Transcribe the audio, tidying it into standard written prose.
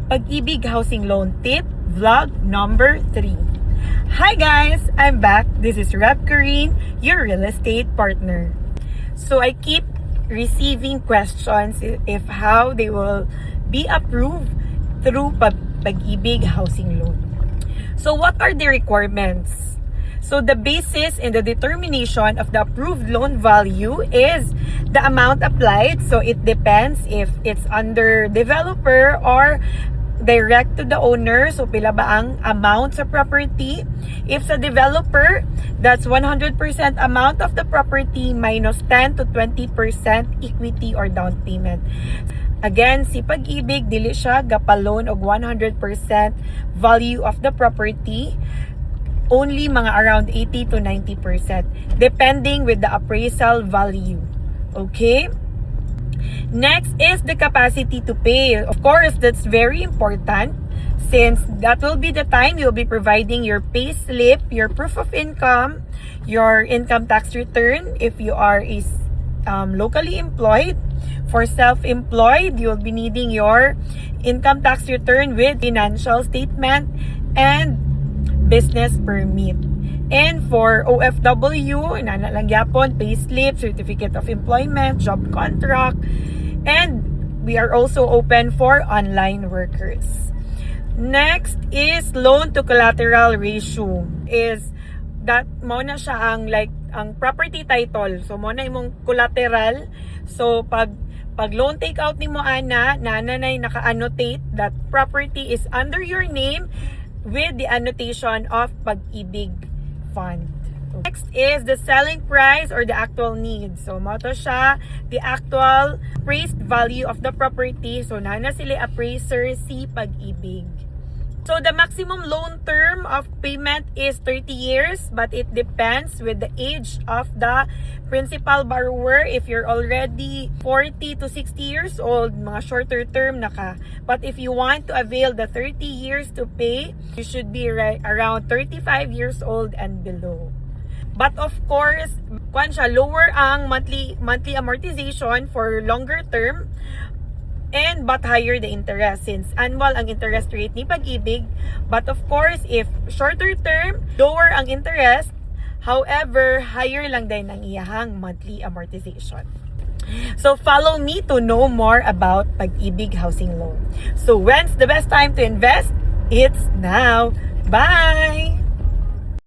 Pag-ibig Housing Loan Tip Vlog number 3. Hi guys! I'm back. This is Rep Corrine, your real estate partner. So I keep receiving questions if how they will be approved through Pag-ibig Housing Loan. So what are the requirements? So the basis in the determination of the approved loan value is the amount applied. So it depends if it's under developer or direct to the owner. So pila ba ang amount sa property? If sa developer, that's 100% amount of the property minus 10 to 20% equity or down payment. Again, si Pag-ibig dili siya gapa-loan og 100% value of the property. Only mga around 80 to 90% depending with the appraisal value. Okay? Next is the capacity to pay. Of course, that's very important since that will be the time you'll be providing your pay slip, your proof of income, your income tax return if you are locally employed. For self-employed, you'll be needing your income tax return with financial statement and business permit. And for OFW, lang yapon, payslip, certificate of employment, job contract, and we are also open for online workers. Next is loan to collateral ratio. Is that mo na siya ang property title. So mo na imong collateral. So pag loan take out nimo ana, nanay naka-annotate that property is under your name with the annotation of Pag-ibig Fund. Next is the selling price or the actual need. So mo to siya the actual appraised value of the property. So nana sila appraiser si Pag-ibig. So the maximum loan term of payment is 30 years, but it depends with the age of the principal borrower. If you're already 40 to 60 years old, mga shorter term na ka. But if you want to avail the 30 years to pay, you should be around 35 years old and below. But of course, lower ang monthly amortization for longer term. But higher the interest since annual ang interest rate ni Pag-ibig. But of course, if shorter term, lower ang interest. However, higher lang din ang iyahang monthly amortization. So follow me to know more about Pag-ibig Housing Loan. So when's the best time to invest? It's now. Bye!